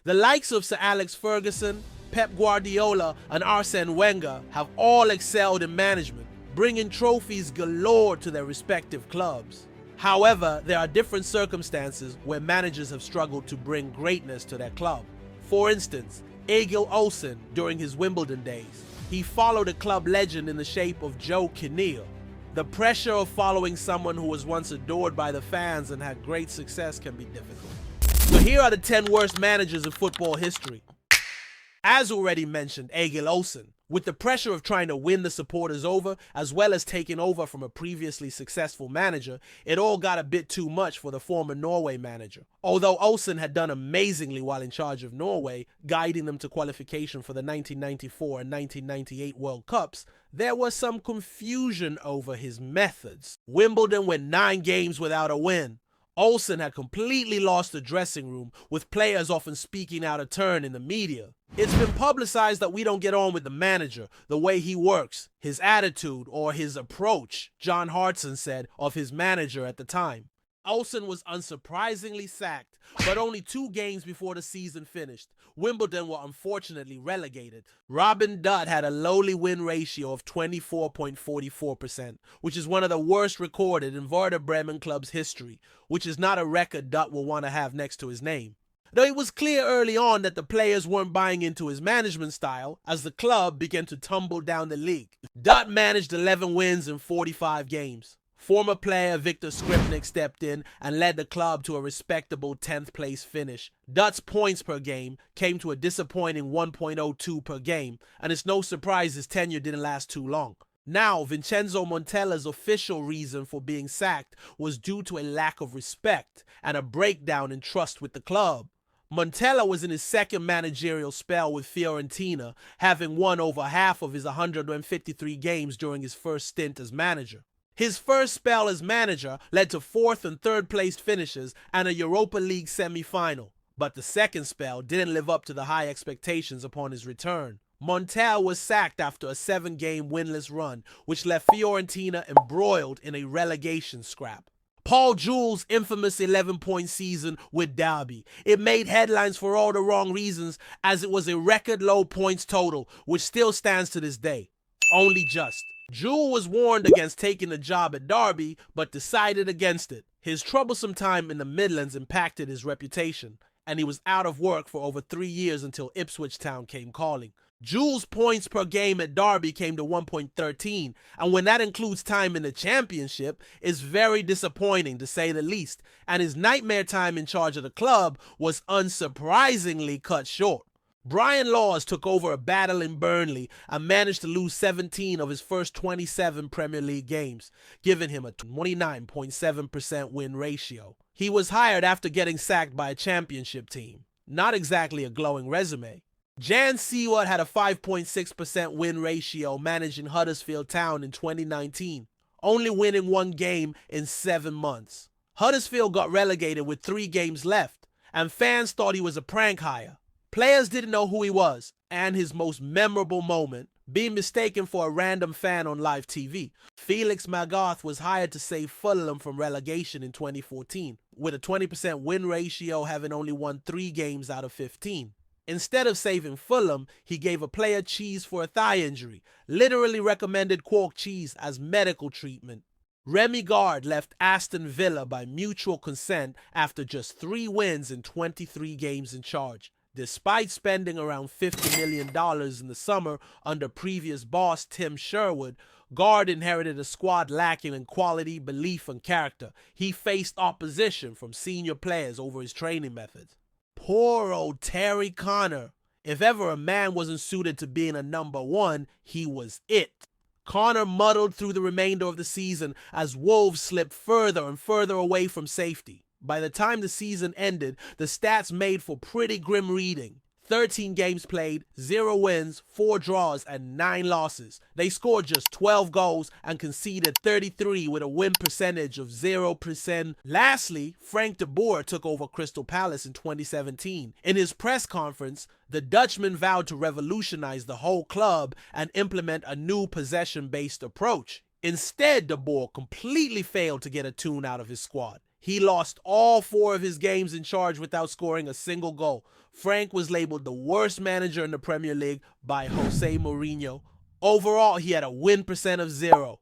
The likes of Sir Alex Ferguson, Pep Guardiola, and Arsene Wenger have all excelled in management, bringing trophies galore to their respective clubs. However, there are different circumstances where managers have struggled to bring greatness to their club. For instance, Agel Olsen during his Wimbledon days. He followed a club legend in the shape of Joe Kinnear. The pressure of following someone who was once adored by the fans and had great success can be difficult. So here are the 10 worst managers in football history. As already mentioned, Agel Olsen. With the pressure of trying to win the supporters over, as well as taking over from a previously successful manager, it all got a bit too much for the former Norway manager. Although Olsen had done amazingly while in charge of Norway, guiding them to qualification for the 1994 and 1998 World Cups, there was some confusion over his methods. Wimbledon went 9 games without a win. Olsen had completely lost the dressing room, with players often speaking out of turn in the media. It's been publicized that we don't get on with the manager, the way he works, his attitude, or his approach, John Hartson said of his manager at the time. Olsen was unsurprisingly sacked, but only 2 games before the season finished. Wimbledon were unfortunately relegated. Robin Dutt had a lowly win ratio of 24.44%, which is one of the worst recorded in Werder Bremen club's history, which is not a record Dutt will want to have next to his name. Though it was clear early on that the players weren't buying into his management style as the club began to tumble down the league. Dutt managed 11 wins in 45 games. Former player Viktor Skripnik stepped in and led the club to a respectable 10th place finish. Dutt's points per game came to a disappointing 1.02 per game, and it's no surprise his tenure didn't last too long. Now, Vincenzo Montella's official reason for being sacked was due to a lack of respect and a breakdown in trust with the club. Montella was in his second managerial spell with Fiorentina, having won over half of his 153 games during his first stint as manager. His first spell as manager led to 4th and 3rd place finishes and a Europa League semi-final, but the second spell didn't live up to the high expectations upon his return. Montella was sacked after a 7-game winless run, which left Fiorentina embroiled in a relegation scrap. Paul Jules' infamous 11-point season with Derby. It made headlines for all the wrong reasons, as it was a record low points total, which still stands to this day. Only just. Jules was warned against taking the job at Derby, but decided against it. His troublesome time in the Midlands impacted his reputation, and he was out of work for over 3 years until Ipswich Town came calling. Jules' points per game at Derby came to 1.13, and when that includes time in the championship, is very disappointing to say the least, and his nightmare time in charge of the club was unsurprisingly cut short. Brian Laws took over a battle in Burnley and managed to lose 17 of his first 27 Premier League games, giving him a 29.7% win ratio. He was hired after getting sacked by a championship team. Not exactly a glowing resume. Jan Seward had a 5.6% win ratio managing Huddersfield Town in 2019, only winning 1 game in 7 months. Huddersfield got relegated with 3 games left, and fans thought he was a prank hire. Players didn't know who he was, and his most memorable moment, being mistaken for a random fan on live TV. Felix Magath was hired to save Fulham from relegation in 2014, with a 20% win ratio, having only won 3 games out of 15. Instead of saving Fulham, he gave a player cheese for a thigh injury, literally recommended quark cheese as medical treatment. Remy Gard left Aston Villa by mutual consent after just 3 wins in 23 games in charge. Despite spending around $50 million in the summer under previous boss Tim Sherwood, Gard inherited a squad lacking in quality, belief, and character. He faced opposition from senior players over his training methods. Poor old Terry Connor. If ever a man wasn't suited to being a number 1, he was it. Connor muddled through the remainder of the season as Wolves slipped further and further away from safety. By the time the season ended, the stats made for pretty grim reading. 13 games played, 0 wins, 4 draws, and 9 losses. They scored just 12 goals and conceded 33 with a win percentage of 0%. Lastly, Frank de Boer took over Crystal Palace in 2017. In his press conference, the Dutchman vowed to revolutionize the whole club and implement a new possession-based approach. Instead, de Boer completely failed to get a tune out of his squad. He lost all 4 of his games in charge without scoring a single goal. Frank was labeled the worst manager in the Premier League by Jose Mourinho. Overall, he had a win percent of 0.